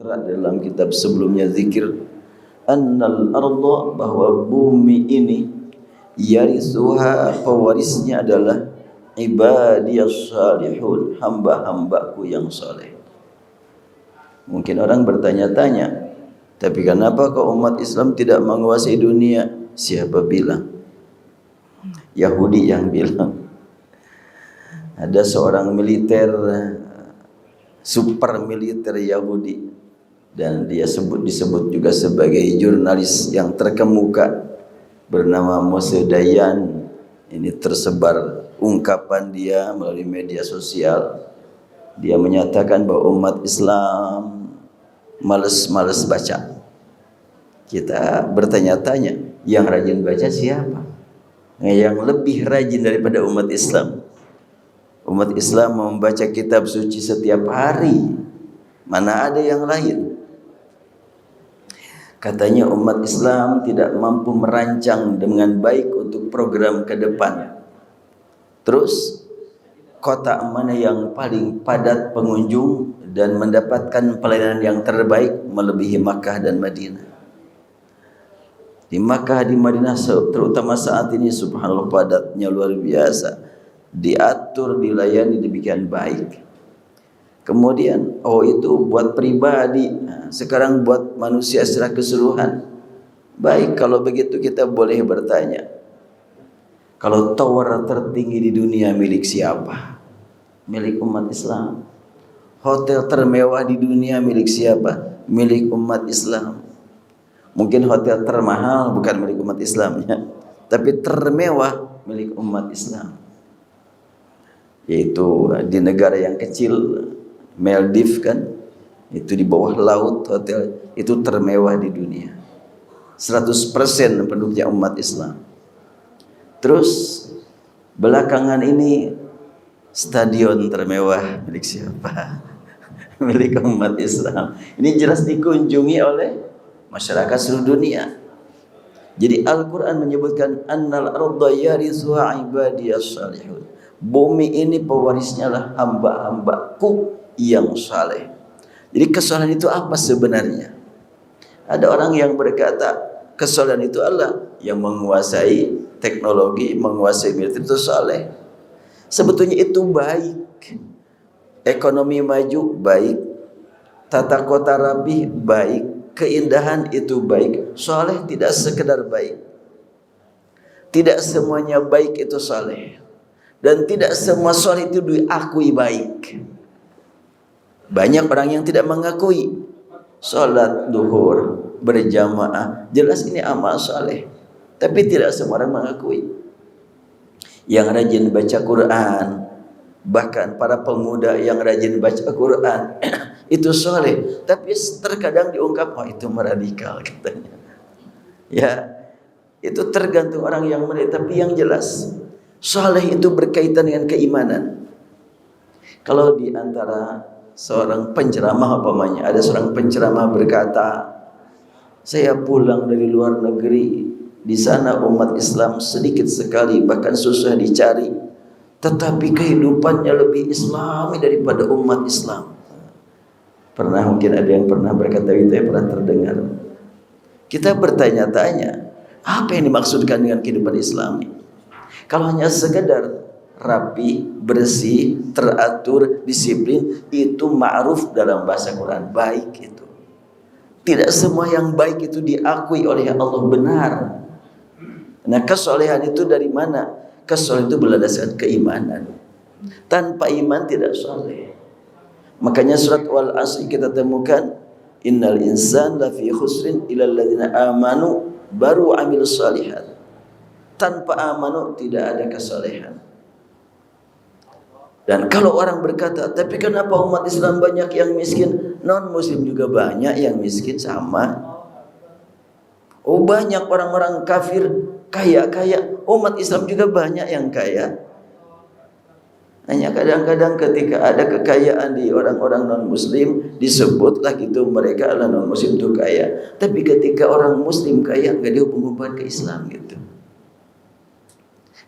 dalam kitab sebelumnya zikir annal arda, bahwa bumi ini yarisuha, pewarisnya adalah ibadiyas salihun, hamba-hambaku yang saleh. Mungkin orang bertanya-tanya, tapi kenapa kok umat Islam tidak menguasai dunia? Siapa bilang? Yahudi yang bilang. Ada seorang militer, super militer Yahudi, dan dia disebut juga sebagai jurnalis yang terkemuka, bernama Moshe Dayan. Ini tersebar ungkapan dia melalui media sosial. Dia menyatakan bahwa umat Islam males baca. Kita bertanya-tanya, yang rajin baca siapa? Yang lebih rajin daripada umat Islam. Umat Islam membaca kitab suci setiap hari. Mana ada yang lain? Katanya umat Islam tidak mampu merancang dengan baik untuk program ke depan. Terus kota mana yang paling padat pengunjung dan mendapatkan pelayanan yang terbaik melebihi Makkah dan Madinah. Di Makkah, di Madinah terutama saat ini, subhanallah, padatnya luar biasa. Diatur, dilayani demikian baik. Kemudian, itu buat pribadi. Nah, sekarang buat manusia secara keseluruhan. Baik, kalau begitu kita boleh bertanya, kalau tower tertinggi di dunia milik siapa? Milik umat Islam. Hotel termewah di dunia milik siapa? Milik umat Islam. Mungkin hotel termahal bukan milik umat Islamnya, tapi termewah milik umat Islam. Yaitu di negara yang kecil, Maldives kan, itu di bawah laut, hotel itu termewah di dunia. 100% penduduknya umat Islam. Terus belakangan ini stadion termewah milik siapa? Milik umat Islam. Ini jelas dikunjungi oleh masyarakat seluruh dunia. Jadi Al-Quran menyebutkan annal arda yarisuha ibadiyas salihun. Bumi ini pewarisnya lah hamba-hambaku yang saleh. Jadi kesalahan itu apa sebenarnya? Ada orang yang berkata kesalahan itu Allah yang menguasai teknologi, menguasai militer itu saleh. Sebetulnya itu baik. Ekonomi maju baik, tata kota rapi baik, keindahan itu baik. Saleh tidak sekedar baik. Tidak semuanya baik itu saleh. Dan tidak semua saleh itu diakui baik. Banyak orang yang tidak mengakui salat duhur berjamaah, jelas ini amal saleh, tapi tidak semua orang mengakui. Yang rajin baca Quran, bahkan para pemuda yang rajin baca Quran itu saleh, tapi terkadang diungkap itu meradikal katanya. Ya, itu tergantung orang yang melihat, tapi yang jelas saleh itu berkaitan dengan keimanan. Kalau di antara seorang penceramah umpamanya, ada seorang penceramah berkata, saya pulang dari luar negeri, di sana umat Islam sedikit sekali, bahkan susah dicari, tetapi kehidupannya lebih Islami daripada umat Islam. Pernah, mungkin ada yang pernah berkata itu, ya pernah terdengar. Kita bertanya-tanya, apa yang dimaksudkan dengan kehidupan Islami? Kalau hanya sekedar rapi, bersih, teratur, disiplin, itu ma'ruf dalam bahasa Quran, baik itu. Tidak semua yang baik itu diakui oleh Allah benar. Nah, kesolehan itu dari mana? Kesolehan itu berdasarkan keimanan. Tanpa iman tidak soleh. Makanya surat Wal Asr kita temukan, innal insan lafi khusrin illal ladzina amanu baru amilus shalihat. Tanpa amanu tidak ada kesolehan. Dan kalau orang berkata, tapi kenapa umat Islam banyak yang miskin? Non muslim juga banyak yang miskin, sama. Oh, banyak orang-orang kafir kaya-kaya, umat Islam juga banyak yang kaya. Hanya kadang-kadang ketika ada kekayaan di orang-orang non-muslim, disebutlah gitu mereka adalah non-muslim itu kaya. Tapi ketika orang muslim kaya, nggak dihubung-hubungkan ke Islam gitu.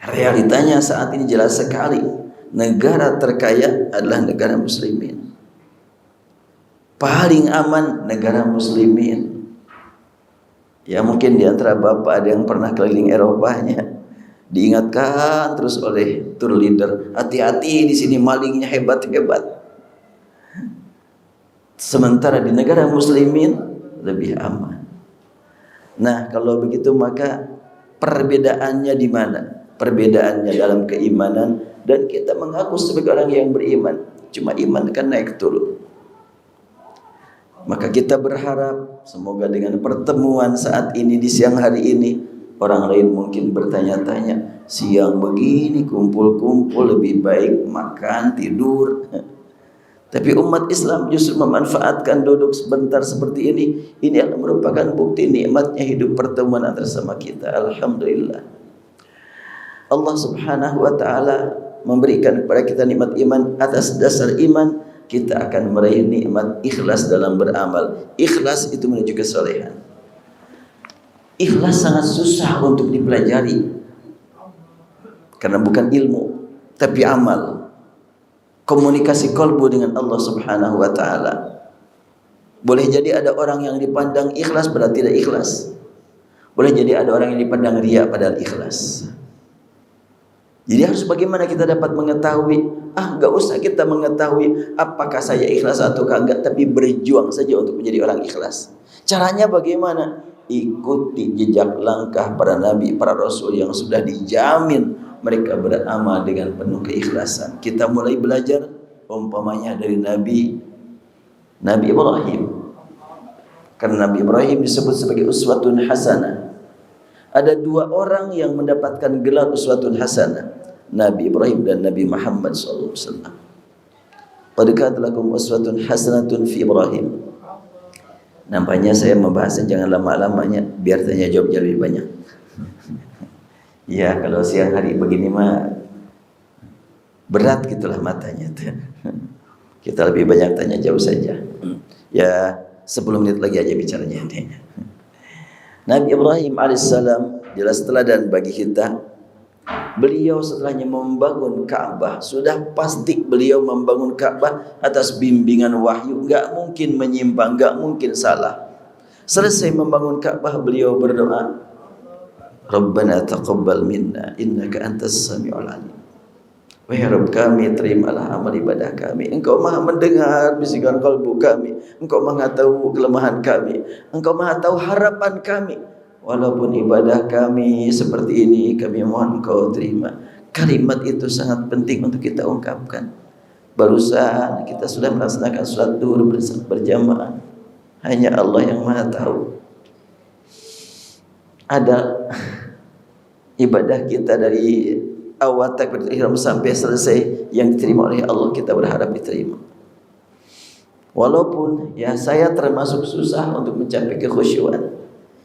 Realitanya saat ini jelas sekali, negara terkaya adalah negara muslimin. Paling aman negara muslimin. Ya mungkin di antara Bapak ada yang pernah keliling Eropanya, diingatkan terus oleh tour leader, hati-hati di sini malingnya hebat-hebat. Sementara di negara muslimin lebih aman. Nah, kalau begitu maka perbedaannya di mana? Perbedaannya dalam keimanan, dan kita mengaku sebagai orang yang beriman. Cuma iman kan naik turun. Maka kita berharap semoga dengan pertemuan saat ini di siang hari ini, orang lain mungkin bertanya-tanya, siang begini kumpul-kumpul lebih baik makan tidur. Tapi umat Islam justru memanfaatkan duduk sebentar seperti ini. Ini adalah merupakan bukti nikmatnya hidup pertemuan antara sama kita. Alhamdulillah. Allah Subhanahu wa taala memberikan kepada kita nikmat iman. Atas dasar iman kita akan meraih nikmat ikhlas dalam beramal. Ikhlas itu menuju kesolehan. Ikhlas sangat susah untuk dipelajari karena bukan ilmu, tapi amal. Komunikasi kalbu dengan Allah Subhanahu wa taala. Boleh jadi ada orang yang dipandang ikhlas padahal tidak ikhlas. Boleh jadi ada orang yang dipandang riya padahal ikhlas. Jadi harus bagaimana kita dapat mengetahui? Enggak usah kita mengetahui apakah saya ikhlas atau enggak, tapi berjuang saja untuk menjadi orang ikhlas. Caranya bagaimana? Ikuti jejak langkah para nabi, para rasul yang sudah dijamin mereka beramal dengan penuh keikhlasan. Kita mulai belajar umpamanya dari Nabi Ibrahim. Karena Nabi Ibrahim disebut sebagai uswatun hasanah. Ada dua orang yang mendapatkan gelar uswatun hasanah, Nabi Ibrahim dan Nabi Muhammad SAW. Qad kanat lakum uswatun hasanatun fi Ibrahim. Nampaknya saya membahasnya jangan lama-lamanya, biar tanya jawabnya lebih banyak. Ya, kalau siang hari begini mah berat gitulah matanya tuh. Kita lebih banyak tanya jauh saja. Ya, 10 menit lagi aja bicaranya ini. Nabi Ibrahim alaihissalam jelas teladan bagi kita. Beliau setelahnya membangun Ka'bah, sudah pasti beliau membangun Ka'bah atas bimbingan wahyu, enggak mungkin menyimpang, enggak mungkin salah. Selesai membangun Ka'bah beliau berdoa, Rabbana taqabbal minna innaka antas sami'ul alim. Wahai Rabb kami, terimalah amal ibadah kami. Engkau maha mendengar bisikan kalbu kami. Engkau maha tahu kelemahan kami. Engkau maha tahu harapan kami. Walaupun ibadah kami seperti ini, kami mohon Engkau terima. Kalimat itu sangat penting untuk kita ungkapkan. Barusan kita sudah melaksanakan sholat duhur berjamaah. Hanya Allah yang maha tahu. Ada ibadah kita dari awal takbiratul ihram sampai selesai yang diterima oleh Allah, kita berharap diterima. Walaupun ya saya termasuk susah untuk mencapai kekhusyuan.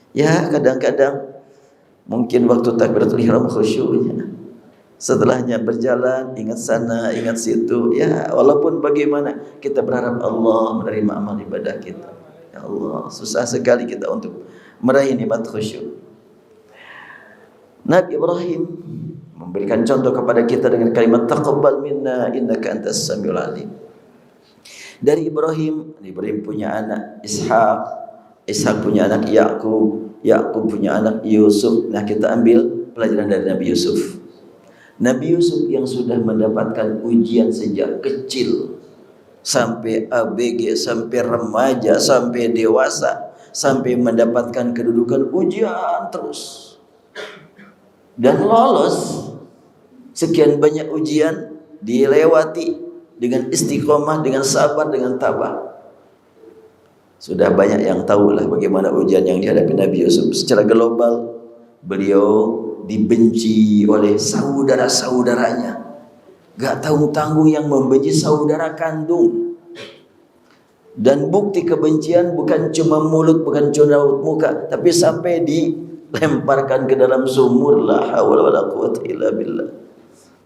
Ya kadang-kadang mungkin waktu takbiratul ihram khusyuknya, setelahnya berjalan ingat sana ingat situ. Ya walaupun bagaimana kita berharap Allah menerima amal ibadah kita. Ya Allah, susah sekali kita untuk meraih nikmat khusyuk. Nabi Ibrahim memberikan contoh kepada kita dengan kalimat taqabbal minna innaka antas samiul alim. Dari Ibrahim punya anak Ishak, Ishak punya anak Yakub, Yakub punya anak Yusuf. Nah, kita ambil pelajaran dari Nabi Yusuf. Nabi Yusuf yang sudah mendapatkan ujian sejak kecil sampai ABG, sampai remaja, sampai dewasa, sampai mendapatkan kedudukan ujian terus. Dan lolos sekian banyak ujian dilewati dengan istiqomah, dengan sabar, dengan tabah. Sudah banyak yang tahu lah bagaimana ujian yang dihadapi Nabi Yusuf. Secara global beliau dibenci oleh saudara-saudaranya. Gak tanggung-tanggung yang membenci saudara kandung. Dan bukti kebencian bukan cuma mulut, bukan cuma raut muka, tapi sampai dilemparkan ke dalam sumur. La haula wala quwwata illa billah.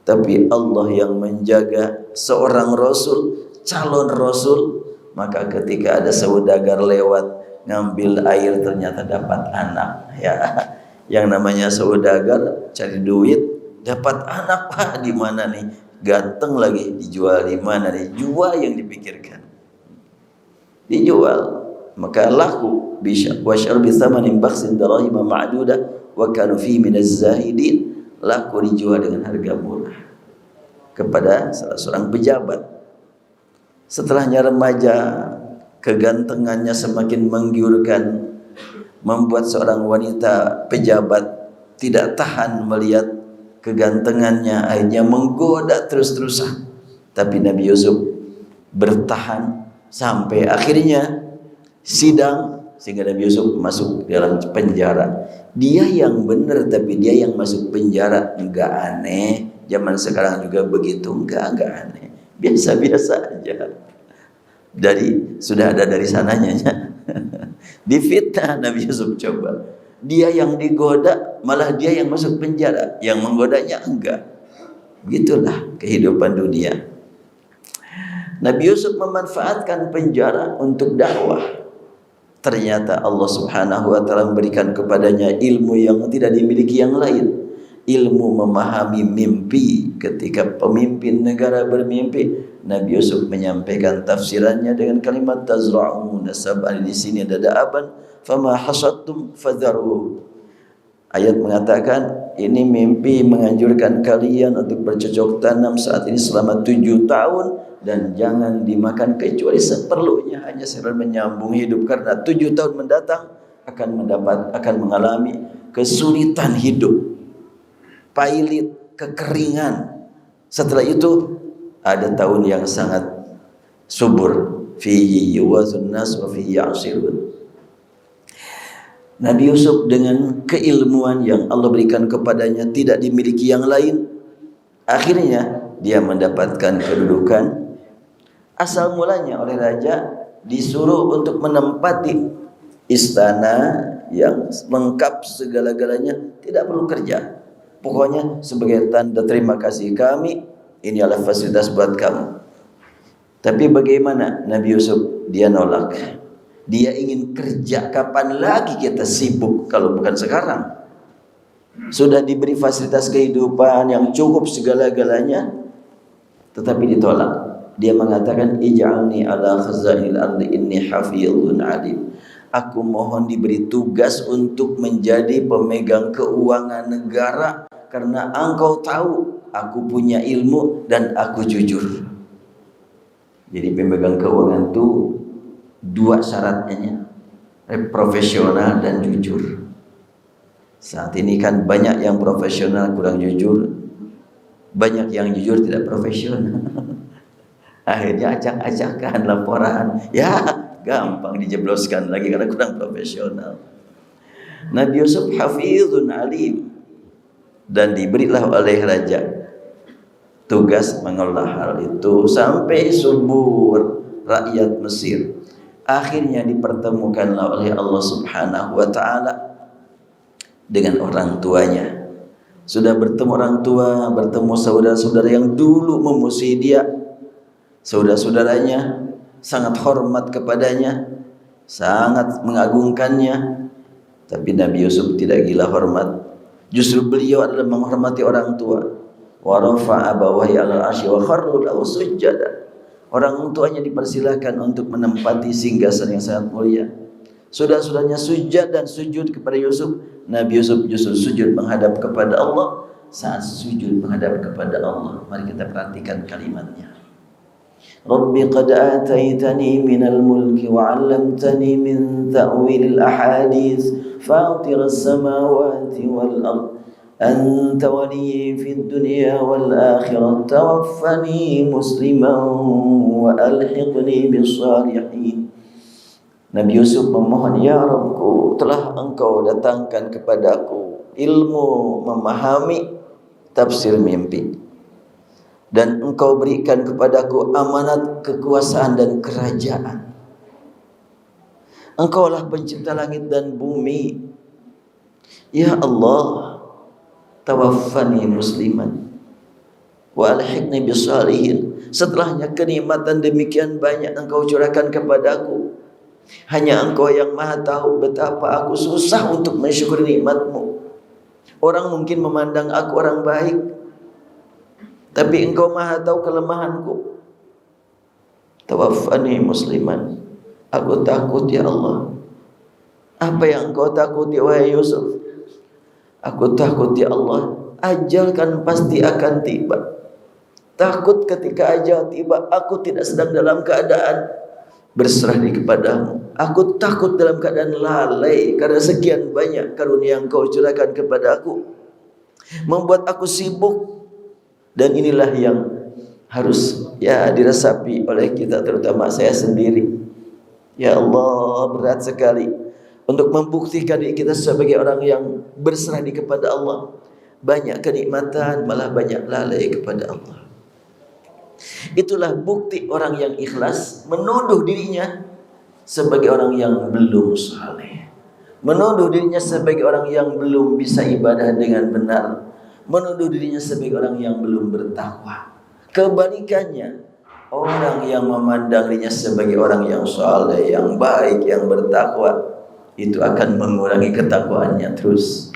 Tapi Allah yang menjaga seorang rasul, calon rasul. Maka ketika ada saudagar lewat ngambil air ternyata dapat anak. Ya, yang namanya saudagar cari duit dapat anak. Wah, di mana nih? Ganteng lagi, dijual di mana nih? Jual yang dipikirkan. dijual, maka laku. Wa syarbi thamanin bakhsin darahima ma'dudah wa kanu fi minaz zahidin, laku dijual dengan harga murah kepada salah seorang pejabat. Setelahnya remaja, kegantengannya semakin menggiurkan, membuat seorang wanita pejabat tidak tahan melihat kegantengannya, akhirnya menggoda terus-terusan. Tapi Nabi Yusuf bertahan sampai akhirnya sidang, sehingga Nabi Yusuf masuk dalam penjara. Dia yang benar tapi dia yang masuk penjara. Enggak aneh, zaman sekarang juga begitu. Enggak aneh, biasa-biasa aja. Sudah ada dari sananya. Difitnah Nabi Yusuf, coba. Dia yang digoda, malah dia yang masuk penjara. Yang menggodanya enggak. Begitulah kehidupan dunia. Nabi Yusuf memanfaatkan penjara untuk dakwah. Ternyata Allah Subhanahu wa taala memberikan kepadanya ilmu yang tidak dimiliki yang lain. Ilmu memahami mimpi. Ketika pemimpin negara bermimpi, Nabi Yusuf menyampaikan tafsirannya dengan kalimat tazra'una sab'an, di sini ada da'aban fama hasadtum fadharuhu. Ayat mengatakan ini mimpi menganjurkan kalian untuk bercocok tanam saat ini selama 7 tahun dan jangan dimakan kecuali seperlunya, hanya sekedar menyambung hidup, karena 7 tahun mendatang akan mengalami kesulitan hidup, pailit, kekeringan. Setelah itu ada tahun yang sangat subur, fihi yuwazun nas wa fihi ya'sirun. Nabi Yusuf dengan keilmuan yang Allah berikan kepadanya tidak dimiliki yang lain, akhirnya dia mendapatkan kedudukan. Asal mulanya oleh raja disuruh untuk menempati istana yang lengkap segala-galanya, tidak perlu kerja. Pokoknya sebagai tanda terima kasih kami, ini adalah fasilitas buat kamu. Tapi bagaimana Nabi Yusuf? Dia nolak. Dia ingin kerja, kapan lagi kita sibuk kalau bukan sekarang? Sudah diberi fasilitas kehidupan yang cukup segala-galanya, tetapi ditolak. Dia mengatakan ij'alni ala khazainil ardi inni hafizun alim. Aku mohon diberi tugas untuk menjadi pemegang keuangan negara, karena engkau tahu aku punya ilmu dan aku jujur. Jadi pemegang keuangan itu 2 syaratnya, profesional dan jujur. Saat ini kan banyak yang profesional kurang jujur, banyak yang jujur tidak profesional. Akhirnya acak-acakan laporan, ya gampang dijebloskan lagi karena kurang profesional. Nabi Yusuf hafizun alim, dan diberilah oleh raja tugas mengolah hal itu sampai subur rakyat Mesir. Akhirnya dipertemukanlah oleh Allah Subhanahu wa taala dengan orang tuanya. Sudah bertemu orang tua, bertemu saudara-saudara yang dulu memusuhi dia. Saudara-saudaranya sangat hormat kepadanya, sangat mengagungkannya. Tapi Nabi Yusuf tidak gila hormat. Justru beliau adalah menghormati orang tua. Wa rafa'a abawayhi 'alal 'arsy wa kharru lahu sujada. Orang tuanya dipersilakan untuk menempati singgasan yang sangat mulia. Saudara-saudaranya sujud dan sujud kepada Yusuf. Nabi Yusuf justru sujud menghadap kepada Allah. Saat sujud menghadap kepada Allah, mari kita perhatikan kalimatnya. Rabbi qad ataitani minal mulki wa 'allamtani min ta'wilil ahadits fatiras samawati wal ardh anta waliyyi fid dunya wal akhirah tawaffani musliman wa alhiqni bis salihin. Nabi Yusuf memohon, ya Rabbku, telah engkau datangkan kepadaku ilmu memahami tafsir mimpi, dan engkau berikan kepadaku amanat kekuasaan dan kerajaan. Engkaulah pencipta langit dan bumi. Ya Allah, tawaffani musliman wa alhiqni bisalihin. Setelahnya kenikmatan demikian banyak engkau curahkan kepadaku, hanya engkau yang maha tahu betapa aku susah untuk mensyukuri nikmatmu. Orang mungkin memandang aku orang baik, tapi engkau maha tahu kelemahanku. Tawaffani musliman Aku takut ya Allah. Apa yang engkau takuti wahai Yusuf? Aku takut ya Allah, ajal kan pasti akan tiba. Takut ketika ajal tiba, aku tidak sedang dalam keadaan berserah diri kepadamu. Aku takut dalam keadaan lalai karena sekian banyak karunia yang kau curahkan kepada aku, membuat aku sibuk. Dan inilah yang harus diresapi oleh kita, terutama saya sendiri. Ya Allah, berat sekali untuk membuktikan diri kita sebagai orang yang berserah diri kepada Allah. Banyak kenikmatan, malah banyak lalai kepada Allah. Itulah bukti orang yang ikhlas menuduh dirinya sebagai orang yang belum saleh, menuduh dirinya sebagai orang yang belum bisa ibadah dengan benar, menuduh dirinya sebagai orang yang belum bertakwa. Kebalikannya, orang yang memandang dirinya sebagai orang yang saleh, yang baik, yang bertakwa, itu akan mengurangi ketakwaannya terus.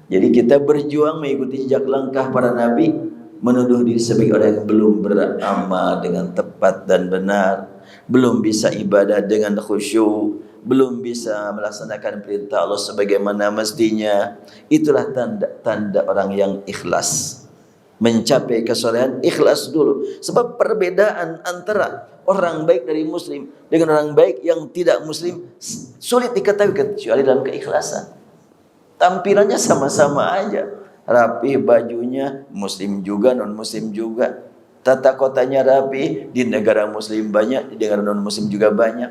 Jadi kita berjuang mengikuti jejak langkah para nabi, menuduh diri sebagai orang yang belum beramal dengan tepat dan benar, belum bisa ibadah dengan khusyuk, belum bisa melaksanakan perintah Allah sebagaimana mestinya. Itulah tanda-tanda orang yang ikhlas. Mencapai kesolehan, ikhlas dulu. Sebab perbedaan antara orang baik dari muslim dengan orang baik yang tidak muslim sulit diketahui kecuali dalam keikhlasan. Tampilannya sama-sama aja, rapi bajunya, muslim juga, non muslim juga. Tata kotanya rapi, di negara muslim banyak, di negara non muslim juga banyak.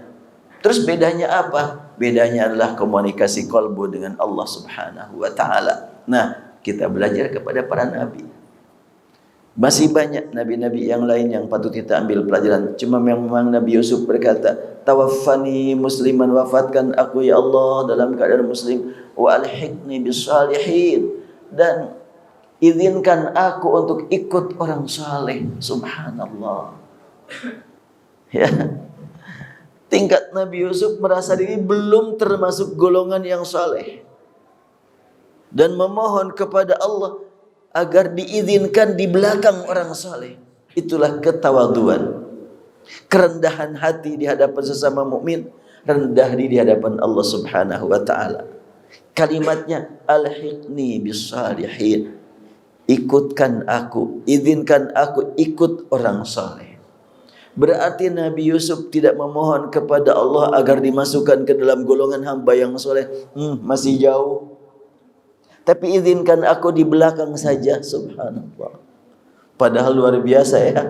Terus bedanya apa? Bedanya adalah komunikasi qalbu dengan Allah Subhanahu wa taala. Nah, kita belajar kepada para nabi. Masih banyak nabi-nabi yang lain yang patut kita ambil pelajaran. Cuma memang Nabi Yusuf berkata, tawaffani musliman, wafatkan aku ya Allah dalam keadaan muslim, wa alhiqni bisalihin, dan izinkan aku untuk ikut orang saleh. Subhanallah. Ya. Tingkat Nabi Yusuf merasa diri belum termasuk golongan yang saleh dan memohon kepada Allah agar diizinkan di belakang orang saleh. Itulah ketawaduan, kerendahan hati di hadapan sesama mukmin, rendah di hadapan Allah Subhanahu wa taala. Kalimatnya alhiqni bisalihin, ikutkan aku, izinkan aku ikut orang saleh. Berarti Nabi Yusuf tidak memohon kepada Allah agar dimasukkan ke dalam golongan hamba yang saleh. Masih jauh. Tapi izinkan aku di belakang saja. Subhanallah. Padahal luar biasa ya.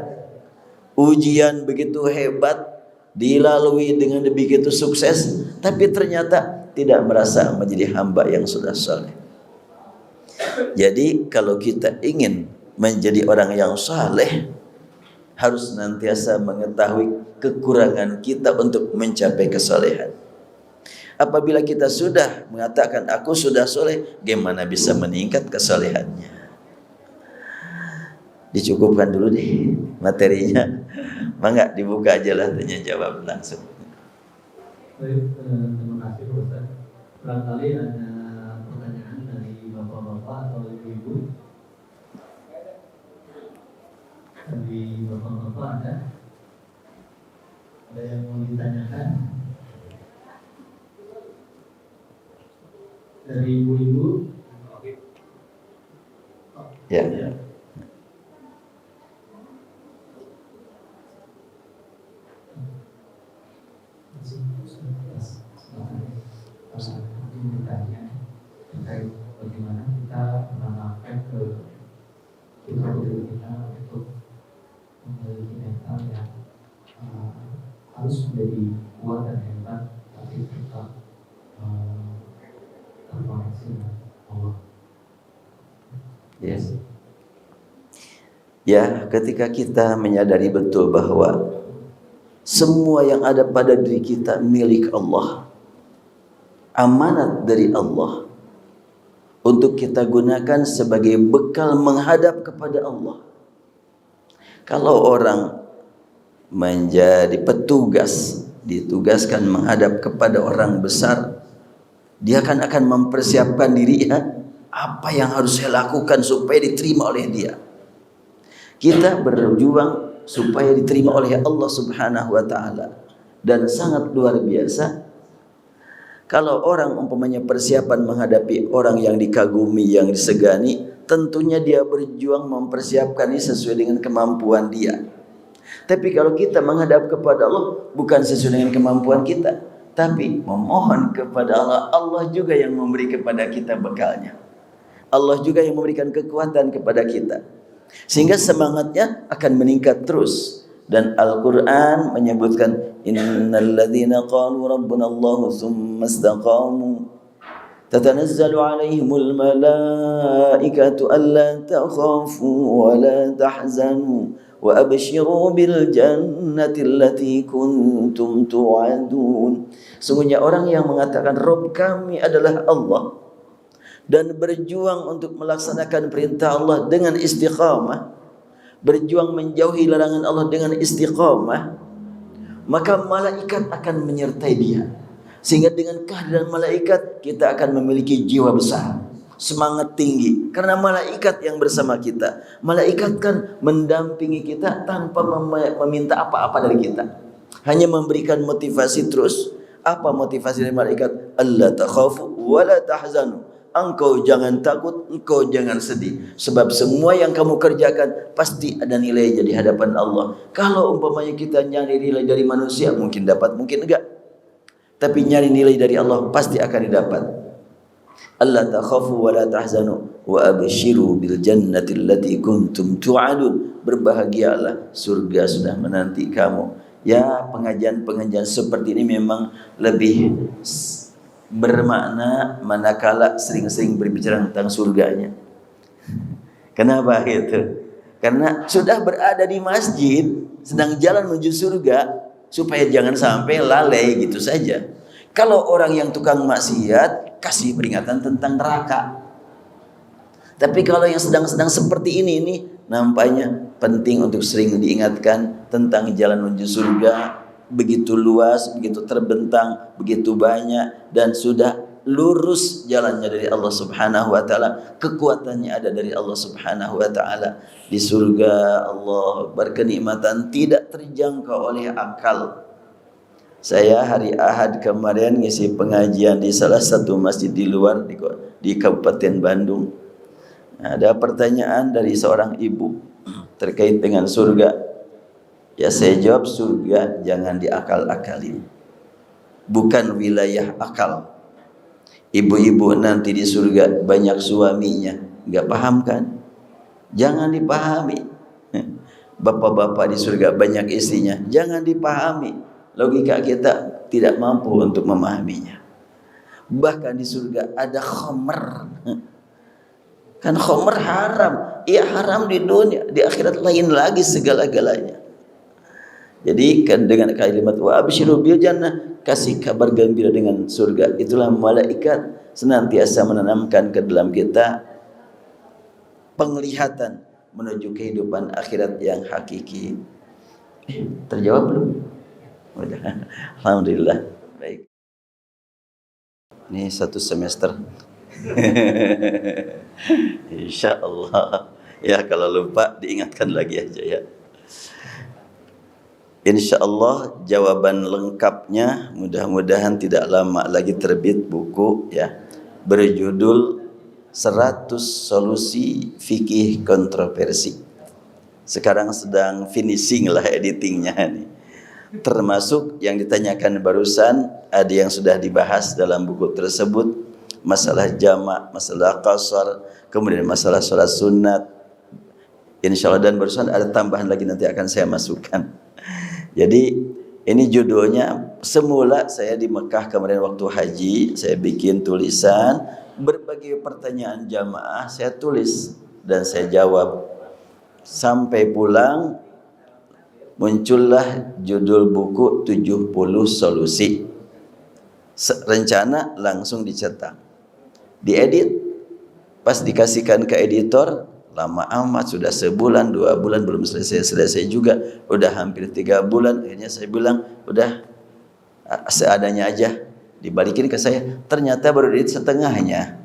Ujian begitu hebat dilalui dengan begitu sukses, tapi ternyata tidak merasa menjadi hamba yang sudah saleh. Jadi kalau kita ingin menjadi orang yang saleh, harus senantiasa mengetahui kekurangan kita untuk mencapai kesalehan. Apabila kita sudah mengatakan aku sudah soleh, bagaimana bisa meningkat kesalehannya? Dicukupkan dulu deh materinya. Mangga dibuka aja lah, tanya jawab langsung. Baik, terima kasih Ustaz. Barangkali ada pertanyaan dari bapak-bapak atau ibu-ibu. Dari bapak-bapak ada yang mau ditanyakan? Dari ibu-ibu? Ya. Bertanya terkait bagaimana kita menanamkan ke diri kita untuk memiliki mental yang harus menjadi kuat dan hebat, tapi tetap terkoneksi dengan Allah. Yes. Ya, ketika kita menyadari betul bahwa semua yang ada pada diri kita milik Allah, amanat dari Allah, untuk kita gunakan sebagai bekal menghadap kepada Allah. Kalau orang menjadi petugas, ditugaskan menghadap kepada orang besar, dia akan mempersiapkan dirinya, apa yang harus saya lakukan supaya diterima oleh dia. Kita berjuang supaya diterima oleh Allah Subhanahu wa taala. dan sangat luar biasa. Kalau orang umpamanya persiapan menghadapi orang yang dikagumi, yang disegani, tentunya dia berjuang mempersiapkan ini sesuai dengan kemampuan dia. Tapi kalau kita menghadap kepada Allah bukan sesuai dengan kemampuan kita, tapi memohon kepada Allah, Allah juga yang memberi kepada kita bekalnya. Allah juga yang memberikan kekuatan kepada kita. Sehingga semangatnya akan meningkat terus. Dan Al-Quran menyebutkan innal ladzina qalu rabbuna Allah tsumma istaqamu tatanazzalu alaihimul malaikatu alla takhafu wa la tahzanu wa abshiru bil jannati allati kuntum tu'adun. Sungguhnya orang yang mengatakan Rabb kami adalah Allah dan berjuang untuk melaksanakan perintah Allah dengan istiqamah, berjuang menjauhi larangan Allah dengan istiqamah, maka malaikat akan menyertai dia. Sehingga dengan kehadiran malaikat kita akan memiliki jiwa besar, semangat tinggi, karena malaikat yang bersama kita. Malaikat kan mendampingi kita tanpa meminta apa-apa dari kita, hanya memberikan motivasi terus. Apa motivasi dari malaikat? Allah takhafu wa la tahzanu. Engkau jangan takut, engkau jangan sedih. Sebab semua yang kamu kerjakan pasti ada nilainya di hadapan Allah. Kalau umpamanya kita nyari nilai dari manusia, mungkin dapat, mungkin enggak. Tapi nyari nilai dari Allah pasti akan didapat. Allah takhafu wa la tahzanu wa abshiru bil jannati allati kuntum tu'adun. Berbahagialah, surga sudah menanti kamu. Ya, pengajian-pengajian seperti ini memang lebih bermakna manakala sering-sering berbicara tentang surganya. Kenapa itu? Karena sudah berada di masjid, sedang jalan menuju surga, supaya jangan sampai lalai gitu saja. Kalau orang yang tukang maksiat, kasih peringatan tentang neraka. Tapi kalau yang sedang-sedang seperti ini nampaknya penting untuk sering diingatkan tentang jalan menuju surga. Begitu luas, begitu terbentang, begitu banyak, dan sudah lurus jalannya dari Allah Subhanahu wa taala. Kekuatannya ada dari Allah Subhanahu wa taala. Di surga Allah berkenikmatan tidak terjangkau oleh akal. Saya hari Ahad kemarin ngisi pengajian di salah satu masjid di luar di Kabupaten Bandung. Ada pertanyaan dari seorang ibu terkait dengan surga. Ya saya jawab, surga jangan diakal-akalin, bukan wilayah akal. Ibu-ibu nanti di surga banyak suaminya, nggak paham kan? Jangan dipahami. Bapak-bapak di surga banyak istrinya, jangan dipahami. Logika kita tidak mampu untuk memahaminya. Bahkan di surga ada khamr. Kan khamr haram. Iya haram di dunia, di akhirat lain lagi segala-galanya. Jadi kan dengan kalimat wa absyiru bil jannah, kasih kabar gembira dengan surga. Itulah malaikat senantiasa menanamkan ke dalam kita penglihatan menuju kehidupan akhirat yang hakiki. Terjawab belum? Udah. Alhamdulillah. Baik. Ini satu semester. Insya Allah. Ya kalau lupa diingatkan lagi aja ya. Insya Allah jawaban lengkapnya mudah-mudahan tidak lama lagi terbit buku ya, berjudul 100 solusi fikih kontroversi. Sekarang sedang finishing lah editingnya nih. Termasuk yang ditanyakan barusan, ada yang sudah dibahas dalam buku tersebut, masalah jamak, masalah qasar, kemudian masalah sholat sunat. Insya Allah, dan barusan ada tambahan lagi nanti akan saya masukkan. Jadi ini judulnya, semula saya di Mekah kemarin waktu haji, saya bikin tulisan, berbagai pertanyaan jamaah saya tulis dan saya jawab. Sampai pulang muncullah judul buku 70 solusi. Rencana langsung dicetak, diedit, pas dikasihkan ke editor, lama amat, sudah sebulan, 2 bulan belum selesai juga, udah hampir 3 bulan. Akhirnya saya bilang, udah seadanya aja, dibalikin ke saya. Ternyata baru edit setengahnya.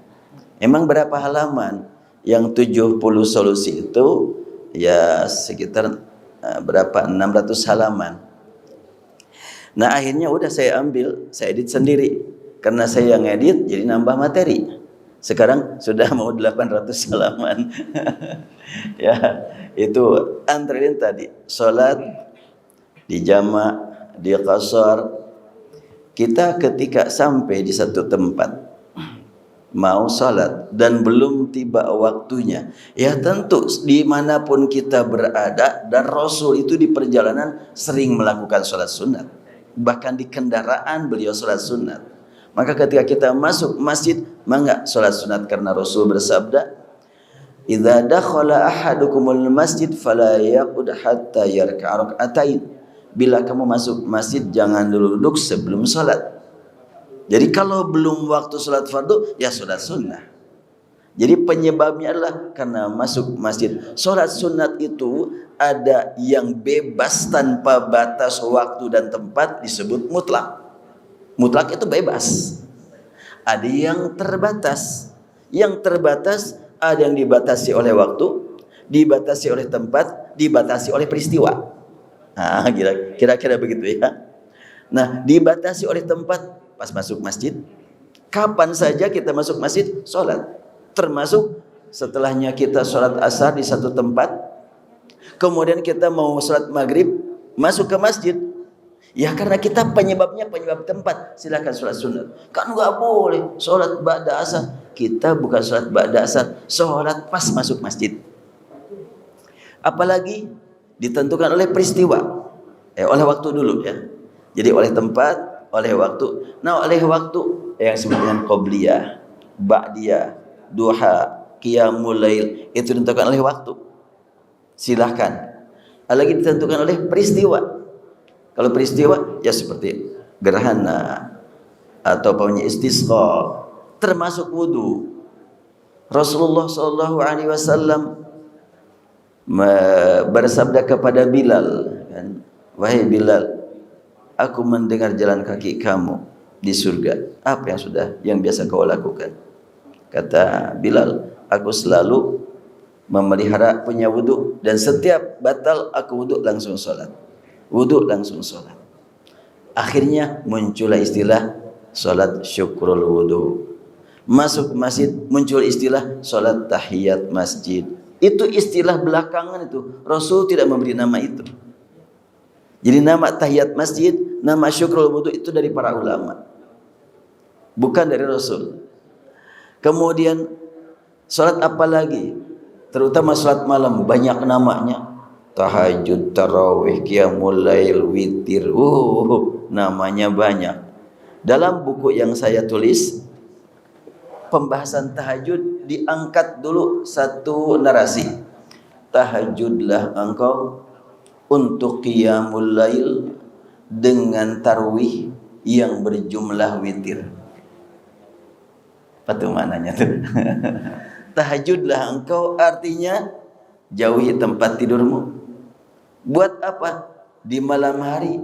Emang berapa halaman? Yang 70 solusi itu ya sekitar berapa? 600 halaman. Nah akhirnya udah saya ambil, saya edit sendiri. Karena saya yang edit jadi nambah materi. Sekarang sudah mau 800 halaman. Ya, itu antara lain tadi, salat di jamak, di qasar. Kita ketika sampai di satu tempat mau salat dan belum tiba waktunya, ya tentu dimanapun kita berada, dan Rasul itu di perjalanan sering melakukan salat sunat, bahkan di kendaraan beliau salat sunat. Maka ketika kita masuk masjid, mangga salat sunat, karena Rasul bersabda, idza dakhala ahadukumul masjid fala yaqud hatta yarka'a rak'atain. Bila kamu masuk masjid jangan dulu duduk sebelum salat. Jadi kalau belum waktu salat fardu, ya salat sunnah. Jadi penyebabnya adalah karena masuk masjid. Salat sunat itu ada yang bebas tanpa batas waktu dan tempat, disebut mutlak. Mutlak itu bebas. Ada yang terbatas. Yang terbatas ada yang dibatasi oleh waktu, dibatasi oleh tempat, dibatasi oleh peristiwa. Nah, kira-kira begitu ya. Nah, dibatasi oleh tempat pas masuk masjid. Kapan saja kita masuk masjid, sholat. Termasuk setelahnya kita sholat asar di satu tempat, kemudian kita mau sholat maghrib, masuk ke masjid. Ya karena kita penyebab tempat, silakan sholat sunat. Kan nggak boleh sholat ba'da asar. Kita bukan sholat ba'da asar, sholat pas masuk masjid. Apalagi ditentukan oleh peristiwa, oleh waktu dulu ya. Jadi oleh tempat, oleh waktu. Nah oleh waktu yang disebut dengan qobliyah, ba'diyah, duha, qiyamul lail, itu ditentukan oleh waktu. Silahkan. Lagi ditentukan oleh peristiwa. Kalau peristiwa ya seperti gerhana atau paunya istisqa, termasuk wudu. Rasulullah SAW bersabda kepada Bilal, kan, wahai Bilal, aku mendengar jalan kaki kamu di surga. Apa yang biasa kau lakukan? Kata Bilal, aku selalu memelihara punya wudu, dan setiap batal aku wudu langsung sholat. Wudu langsung sholat. Akhirnya muncullah istilah sholat syukrul wudu. Masuk masjid muncul istilah sholat tahiyat masjid. Itu istilah belakangan itu. Rasul tidak memberi nama itu. Jadi nama tahiyat masjid, nama syukrul wudu itu dari para ulama, bukan dari Rasul. Kemudian sholat apa lagi? Terutama sholat malam banyak namanya. Tahajud, tarawih, qiyamul lail, witir. Namanya banyak. Dalam buku yang saya tulis, pembahasan tahajud diangkat dulu satu narasi. Tahajudlah engkau untuk qiyamul lail dengan tarwih yang berjumlah witir. Apa tuh mananya tuh? Tahajudlah engkau artinya jauhi tempat tidurmu. Buat apa? Di malam hari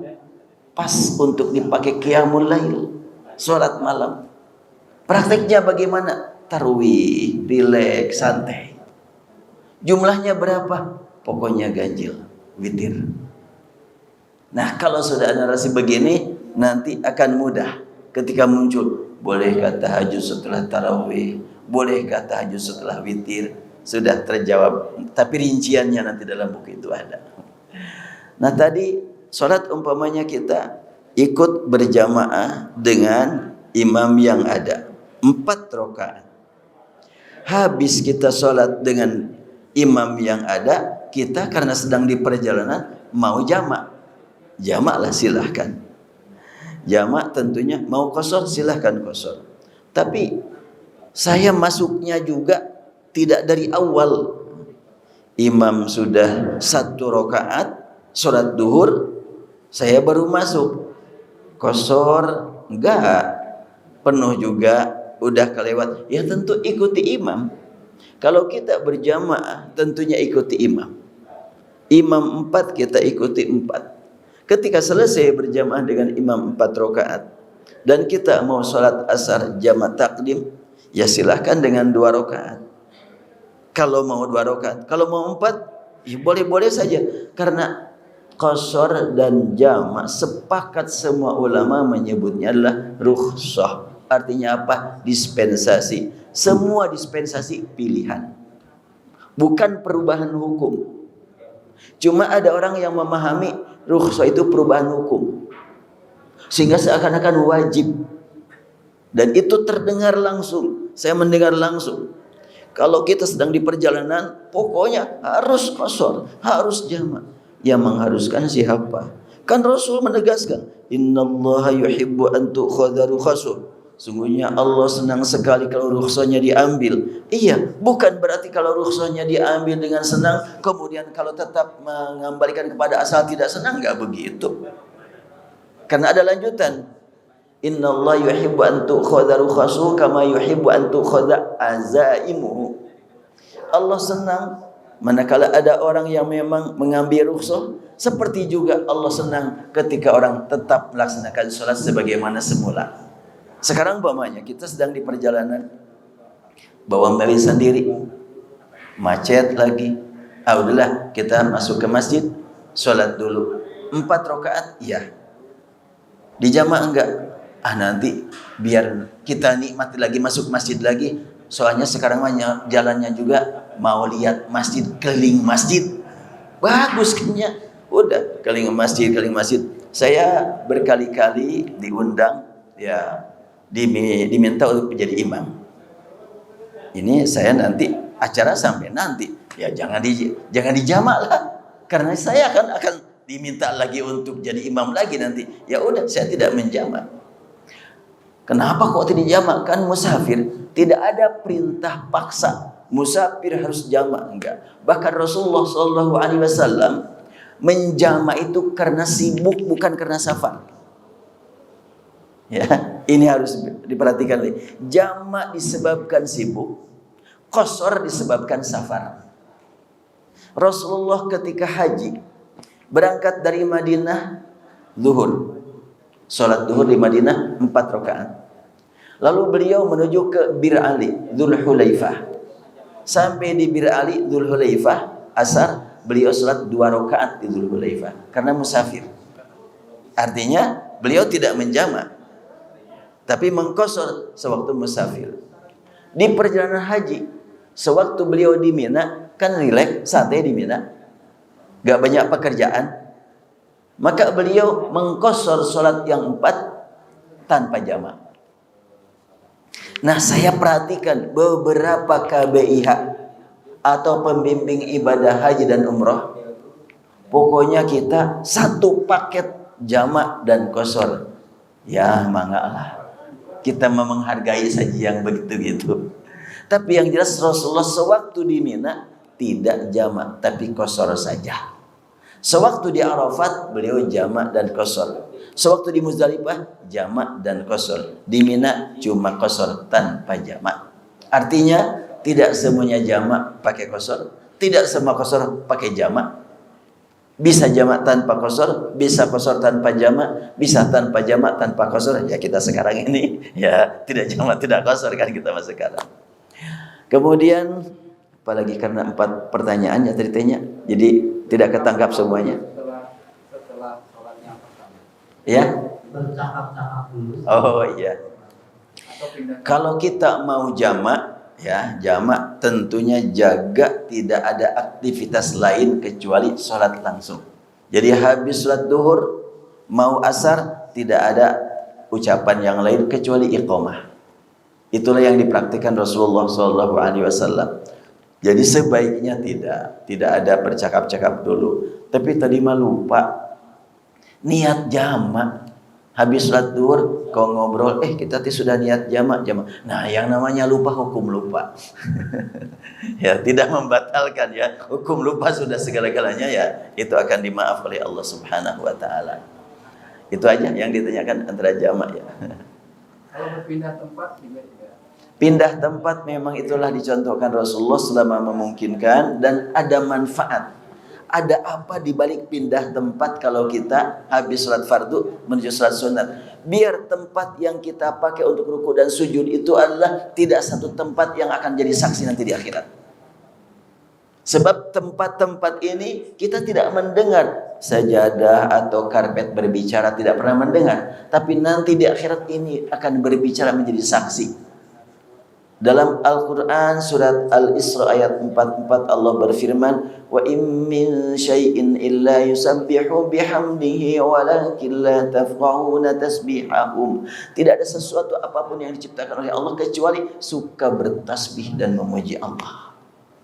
pas untuk dipakai qiyamul lail, salat malam. Prakteknya bagaimana? Tarwih, rileks, santai. Jumlahnya berapa? Pokoknya ganjil, witir. Nah, kalau sudah ada narasi begini, nanti akan mudah ketika muncul. Bolehkah tahajud setelah tarawih? Bolehkah tahajud setelah witir? Sudah terjawab. Tapi rinciannya nanti dalam buku itu ada. Nah tadi sholat umpamanya kita ikut berjamaah dengan imam yang ada 4 rakaat. Habis kita sholat dengan imam yang ada, kita karena sedang di perjalanan mau jamak. Jamaklah silahkan. Jamak tentunya mau qasar silahkan qasar. Tapi saya masuknya juga tidak dari awal. Imam sudah 1 rakaat sholat duhur, saya baru masuk. Qasar enggak, penuh juga, udah kelewat. Ya tentu ikuti imam. Kalau kita berjamaah tentunya ikuti imam. Imam 4 kita ikuti 4. Ketika selesai berjamaah dengan imam 4 rakaat dan kita mau sholat asar jamak takdim, ya silahkan dengan 2 rakaat. Kalau mau 2 rakaat, kalau mau 4, ya boleh-boleh saja. Karena Qasar dan jamak sepakat semua ulama menyebutnya adalah rukhsah. Artinya apa? Dispensasi. Semua dispensasi pilihan, bukan perubahan hukum. Cuma ada orang yang memahami rukhsah itu perubahan hukum, sehingga seakan-akan wajib. Dan itu terdengar langsung, saya mendengar langsung. Kalau kita sedang di perjalanan, pokoknya harus qasar, harus jamak. Yang mengharuskan siapa? Kan Rasul menegaskan, innallaha yuhibbu an tu'khadha rukhsah. Sungguhnya Allah senang sekali kalau rukhsahnya diambil. Iya, bukan berarti kalau rukhsahnya diambil dengan senang, kemudian kalau tetap mengembalikan kepada asal tidak senang, enggak begitu. Karena ada lanjutan. Innallaha yuhibbu an tu'khadha rukhsah kama yuhibbu an tu'khadha azaimuhu. Allah senang manakala ada orang yang memang mengambil rukhsah, seperti juga Allah senang ketika orang tetap melaksanakan sholat sebagaimana semula. Sekarang umpamanya kita sedang di perjalanan, bawa mobil sendiri, macet lagi. Udahlah kita masuk ke masjid, sholat dulu 4 rakaat, iya. Dijamak enggak? Nanti biar kita nikmati lagi masuk masjid lagi. Soalnya sekarang jalannya juga mau lihat masjid, keliling masjid. Bagus kayaknya. Udah keliling masjid. Saya berkali-kali diundang, ya, diminta untuk menjadi imam. Ini saya nanti acara sampai nanti, ya jangan dijamak lah, karena saya akan diminta lagi untuk jadi imam lagi nanti. Ya udah, saya tidak menjamak. Kenapa kok tidak jamak? Kan musafir, tidak ada perintah paksa musafir harus jamak, enggak. Bahkan Rasulullah SAW menjamak itu karena sibuk, bukan karena safar. Ya, ini harus diperhatikan. Jamak disebabkan sibuk, qasar disebabkan safar. Rasulullah ketika haji berangkat dari Madinah zuhur, sholat zuhur di Madinah 4 rakaat. Lalu beliau menuju ke Bir Ali, Dzul Hulaifah. Sampai di Bir Ali, Dzul Hulaifah, asar, beliau sholat 2 rakaat di Dzul Hulaifah karena musafir. Artinya beliau tidak menjamak, tapi mengqasar sewaktu musafir. Di perjalanan haji, sewaktu beliau di Mina, kan rileks, santai di Mina, gak banyak pekerjaan, maka beliau mengqasar sholat yang 4 tanpa jamak. Nah, saya perhatikan beberapa KBIH atau pembimbing ibadah haji dan umroh, pokoknya kita satu paket jamak dan qasar. Ya, manggalah. Kita menghargai saja yang begitu-gitu. Tapi yang jelas Rasulullah sewaktu di Mina tidak jamak, tapi qasar saja. Sewaktu di Arafat beliau jamak dan qasar. Sewaktu di Muzdalifah jamak dan qasar. Di Mina cuma qasar tanpa jamak. Artinya tidak semuanya jamak pakai qasar, tidak semua qasar pakai jamak. Bisa jamak tanpa qasar, bisa qasar tanpa jamak, bisa tanpa jamak tanpa qasar. Ya kita sekarang ini ya tidak jamak tidak qasar kan kita masa sekarang. Kemudian apalagi karena 4 pertanyaannya ceritanya, jadi tidak ketangkap semuanya. Setelah sholat yang pertama. Ya. Bercakap-cakap dulu. Oh iya. Kalau kita mau jamak, ya jamak tentunya jaga tidak ada aktivitas lain kecuali sholat langsung. Jadi habis sholat duhur mau asar tidak ada ucapan yang lain kecuali iqamah. Itulah yang dipraktikkan Rasulullah SAW. Jadi sebaiknya tidak ada bercakap-cakap dulu. Tapi tadi mah lupa niat jamak. Habis sholat duhur kau ngobrol, kita sudah niat jamak. Nah, yang namanya lupa hukum lupa. Ya, tidak membatalkan ya. Hukum lupa sudah segala-galanya ya. Itu akan dimaaf oleh Allah Subhanahu wa taala. Itu aja yang ditanyakan antara jamak ya. Kalau berpindah tempat juga. Pindah tempat memang itulah dicontohkan Rasulullah selama memungkinkan dan ada manfaat. Ada apa di balik pindah tempat kalau kita habis sholat fardu menuju sholat sunat? Biar tempat yang kita pakai untuk ruku dan sujud itu adalah tidak satu tempat yang akan jadi saksi nanti di akhirat. Sebab tempat-tempat ini kita tidak mendengar sajadah atau karpet berbicara, tidak pernah mendengar. Tapi nanti di akhirat ini akan berbicara menjadi saksi. Dalam Al-Quran surat Al-Isra ayat 44 Allah berfirman, wa in min syai'in illa yusabbihu bihamdihi walakin la tafqahuna tasbihahum. Tidak ada sesuatu apapun yang diciptakan oleh Allah kecuali suka bertasbih dan memuji Allah.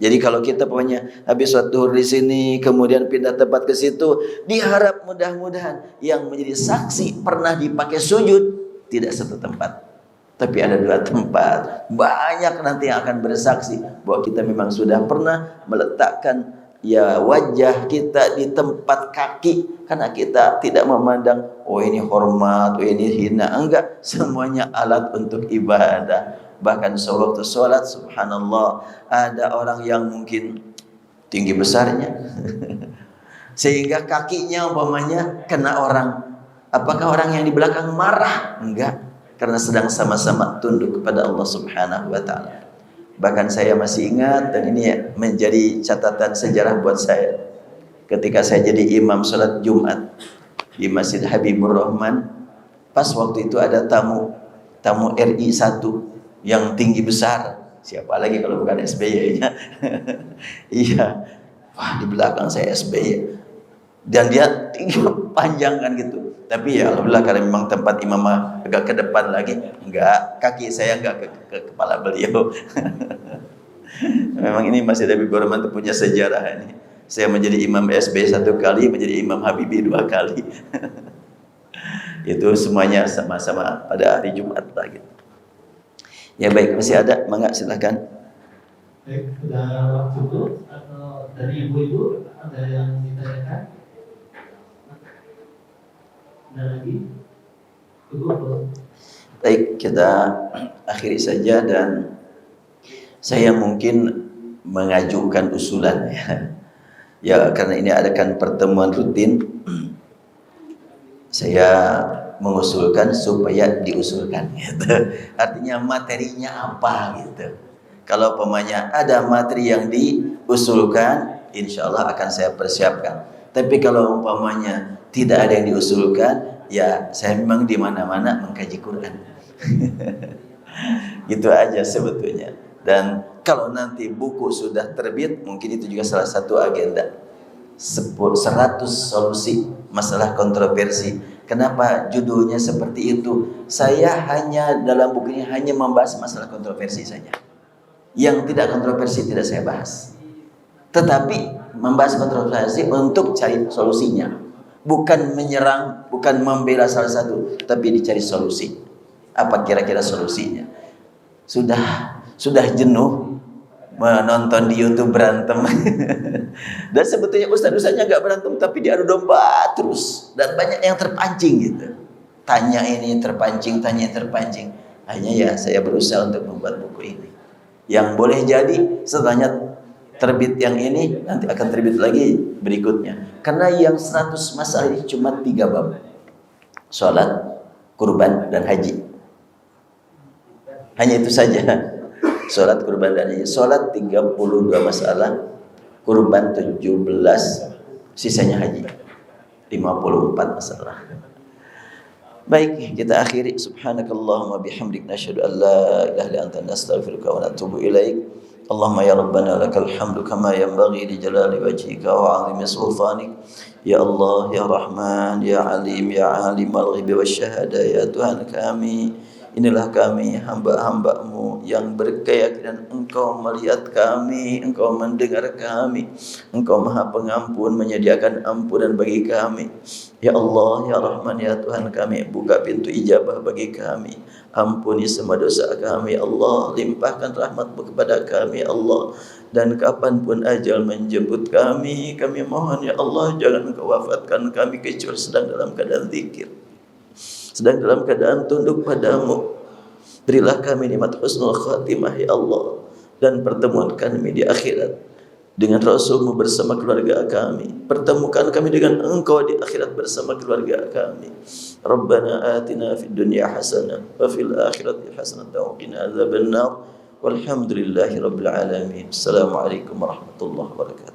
Jadi kalau kita punya habis sholat duhur di sini, kemudian pindah tempat ke situ, diharap mudah-mudahan yang menjadi saksi pernah dipakai sujud tidak satu tempat, tapi ada dua tempat. Banyak nanti yang akan bersaksi bahwa kita memang sudah pernah meletakkan ya wajah kita di tempat kaki, karena kita tidak memandang oh ini hormat, oh ini hina. Enggak, semuanya alat untuk ibadah. Bahkan sewaktu sholat, subhanallah, ada orang yang mungkin tinggi besarnya sehingga kakinya umpamanya kena orang. Apakah orang yang di belakang marah? Enggak, karena sedang sama-sama tunduk kepada Allah Subhanahu wa taala. Bahkan saya masih ingat, dan ini menjadi catatan sejarah buat saya, ketika saya jadi imam salat Jumat di Masjid Habibur Rahman. Pas waktu itu ada tamu RI 1 yang tinggi besar. Siapa lagi kalau bukan SBY-nya? Iya. Wah, di belakang saya SBY. Dan dia tinggi panjang kan gitu. Tapi ya alhamdulillah, karena memang tempat imam agak ke depan lagi, enggak, kaki saya enggak ke kepala beliau. Memang ini Masjid Habibur Rahman punya sejarah ini. Saya menjadi imam SBY 1 kali, menjadi imam Habibie 2 kali. Itu semuanya sama-sama pada hari Jumat lagi. Ya baik, masih ada, mangga silakan. Baik, sudah waktu itu atau dari ibu-ibu ada yang ditanyakan? Ada lagi? Cukup. Baik, kita akhiri saja, dan saya mungkin mengajukan usulan ya. Ya, karena ini adakan pertemuan rutin, saya mengusulkan supaya diusulkan gitu. Artinya materinya apa gitu. Kalau umpamanya ada materi yang diusulkan, insya Allah akan saya persiapkan. Tapi kalau umpamanya tidak ada yang diusulkan, ya saya memang di mana-mana mengkaji Quran. Gitu aja sebetulnya. Dan kalau nanti buku sudah terbit, mungkin itu juga salah satu agenda. 100 solusi masalah kontroversi. Kenapa judulnya seperti itu? Saya hanya dalam buku ini hanya membahas masalah kontroversi saja. Yang tidak kontroversi tidak saya bahas. Tetapi membahas kontroversi untuk cari solusinya. Bukan menyerang, bukan membela salah satu, tapi dicari solusi. Apa kira-kira solusinya? Sudah jenuh menonton di YouTube berantem. Dan sebetulnya ustaz-ustaznya nggak berantem, tapi diadu domba terus, dan banyak yang terpancing gitu. Tanya ini terpancing, tanya terpancing. Hanya ya saya berusaha untuk membuat buku ini yang boleh jadi setelahnya terbit yang ini, nanti akan terbit lagi berikutnya. Karena yang 100 masalah ini cuma 3 bab: sholat, kurban, dan haji. Hanya itu saja. Sholat, kurban, dan haji. Sholat 32 masalah, kurban 17, sisanya haji 54 masalah. Baik, kita akhiri. Subhanakallahumma bihamdik, nasyhadu an la ilaha illa anta, nastaghfiruka wa natubu ilaik. Allahumma ya rabbana lakal hamdu kama yanbaghi li jalali wajhika wa 'azimi sultanik. Ya Allah, ya Rahman, ya Alim, ya Alimul ghaibi wasyahada. Ya Tuhan kami, inilah kami hamba-hamba-Mu yang berkeyakinan Engkau melihat kami, Engkau mendengar kami, Engkau Maha Pengampun, menyediakan ampunan bagi kami. Ya Allah, ya Rahman, ya Tuhan kami, buka pintu ijabah bagi kami. Ampuni semua dosa kami, Allah. Limpahkan rahmat-Mu kepada kami, Allah. Dan kapanpun ajal menjemput kami mohon ya Allah, jangan Engkau wafatkan kami kecuali sedang dalam keadaan zikir, sedang dalam keadaan tunduk padamu. Berilah kami nikmat husnul khatimah ya Allah, dan pertemuan kami di akhirat dengan Rasul-Mu bersama keluarga kami. Pertemukan kami dengan Engkau di akhirat bersama keluarga kami. Rabbana atina fid dunya hasanah wa fil akhirati hasanah wa qina adzabannar. Walhamdulillahirabbil alamin. Assalamualaikum warahmatullahi wabarakatuh.